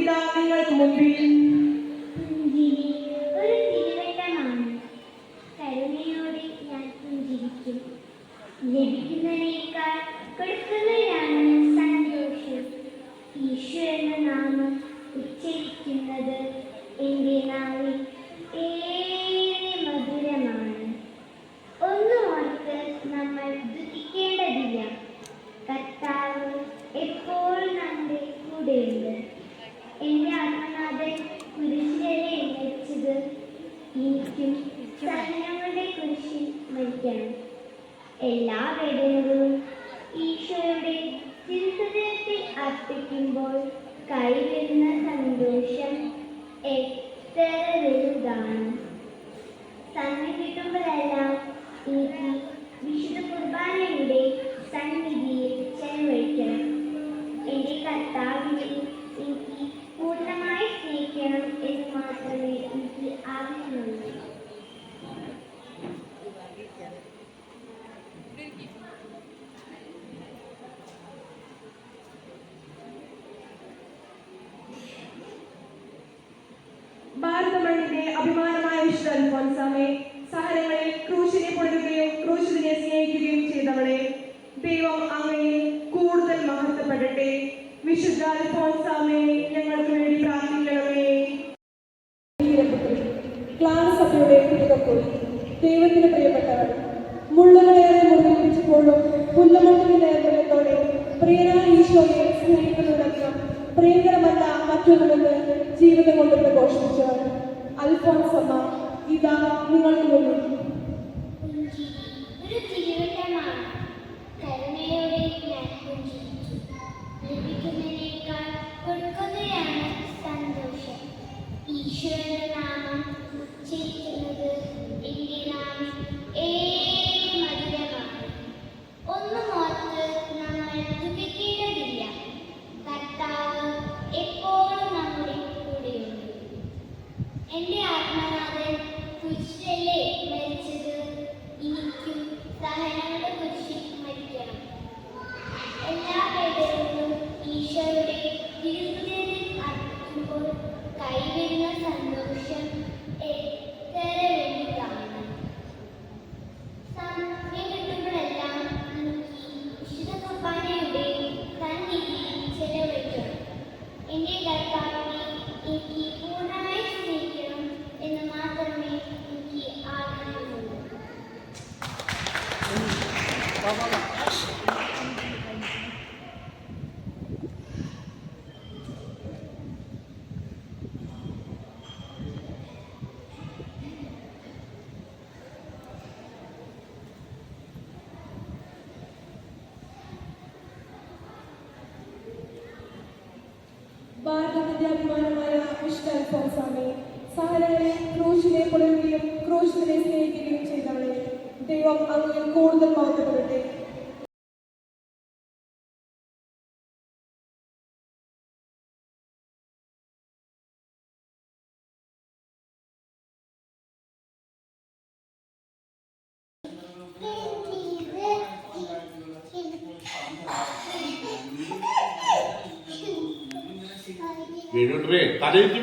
ഇതാ നിങ്ങൾക്ക് മുൻപിൽ. ഒരു തിരുവട്ടമാണ്. കരുണയോടെ ഞാൻ പുഞ്ചിരിക്കും. ലഭിക്കുന്നതിനേക്കാൾ കൊടുക്കുന്നതിനാണ് സന്തോഷം. ഈശോ എന്ന നാമം ഉച്ചരിക്കുന്നത് എൻ്റെ നാവിൽ ഏറെ മധുരമാണ്. ഒന്നുമോർത്ത് നമ്മൾ ദുഃഖിക്കേണ്ടതില്ല. കർത്താവ് എപ്പോഴും നമ്മുടെ കൂടെയുണ്ട്. എൻ്റെ ആത്മനാഥൻ കുരിശിലെ മരിച്ചത് എനിക്കും സഹനങ്ങളുടെ കുരിശിൽ മരിക്കണം. എല്ലാ വേദനകളും ഈശോയുടെ തിരുഹൃദയത്തിൽ അർപ്പിക്കുമ്പോൾ കൈവരുന്ന സന്തോഷം എത്ര വലുതാണ്. സമയം കിട്ടുമ്പോഴെല്ലാം എനിക്ക് വിശുദ്ധ കുർബാനയുടെ സന്നിധിയിൽ ചെലവഴിക്കണം. എൻ്റെ കർത്താവിനെ എനിക്ക് പൂർണ്ണമായി സ്നേഹിക്കണം എന്ന് മാത്രമേ എനിക്ക് ആവശ്യമുള്ളൂ. ഭാരതമണ്ണിന്റെ അഭിമാനമായ വിശുദ്ധ അൽഫോൻസാമേ, സഹനങ്ങളിൽ ക്രൂശിനെ പൊടുകയും ക്രൂശിനെ സ്നേഹിക്കുകയും ചെയ്തവളെ, ദൈവം അങ്ങയിൽ കൂടുതൽ മഹത്വപ്പെടട്ടെ. വിശുദ്ധ അൽഫോൻസാമേ, ഞങ്ങൾക്ക് വേണ്ടി പ്രാർത്ഥിക്കണമേ. ക്ലാസ് സഭയുടെ തിരുകക്കുറി, ദൈവത്തിന് പ്രിയപ്പെട്ടവർ, മുള്ളുകളേറെ മുറിപ്പിച്ചപ്പോഴും പുല്ലമൊട്ടിന്റെ നേർവലത്തോടെ പ്രിയനായ ഈശോയെ സ്നേഹിക്കുന്നതിനൊപ്പം പ്രിയങ്കരമല്ല മറ്റൊന്നുമെന്ന് ജീവിതം കൊണ്ട് പ്രഘോഷിച്ചവർ അൽഫോൻസമ്മ, ഇതാ നിങ്ങൾക്ക് മുന്നിൽ. ഒരു തിരുവട്ടമാണ്. കരുണയോടെ ഞാൻ പുഞ്ചിരിക്കും. ലഭിക്കുന്നതിനേക്കാൾ കൊടുക്കുന്നതിനാണ് സന്തോഷം. ഈശോ എന്ന നാമം ഉച്ചരിക്കുന്നത് എൻ്റെ നാവിൽ ഏറെ മധുരമാണ്. ഒന്നുമോർത്ത് നമ്മൾ ദുഃഖിക്കേണ്ടതില്ല. കർത്താവ് എപ്പോഴും നമ്മുടെ കൂടെയുണ്ട്. എൻ്റെ ആത്മനാഥൻ കുരിശിലല്ലേ മരിച്ചത് എനിക്കും സഹനങ്ങളുടെ കുരിശിൽ മരിക്കണം. എല്ലാ വേദനകളും ഈശോയുടെ തിരുഹൃദയത്തിൽ അർപ്പിക്കുമ്പോൾ കൈവരുന്ന സന്തോഷം എത്ര വലുതാണ്. സമയം കിട്ടുമ്പോഴെല്ലാം എനിക്ക് വിശുദ്ധ കുർബാനയുടെ സന്നിധിയിൽ ചെലവഴിക്കണം. എൻ്റെ കർത്താവിനെ എനിക്ക് പൂർണ്ണമായി സ്നേഹിക്കണം എന്ന് മാത്രമേ എനിക്ക് ആഗ്രഹമുള്ളൂ. ഭാരതത്തിന്റെ അഭിമാനമായ വിശുദ്ധ അൽഫോൻസാമേ, സഹനങ്ങളെ ക്രൂശിനെ പൊടുകയും ക്രൂശിനെ സ്നേഹിക്കുകയും ചെയ്തവളെ, ദൈവം അങ്ങയിൽ കൂടുതൽ മഹത്വപ്പെടട്ടെ. തലയിൽ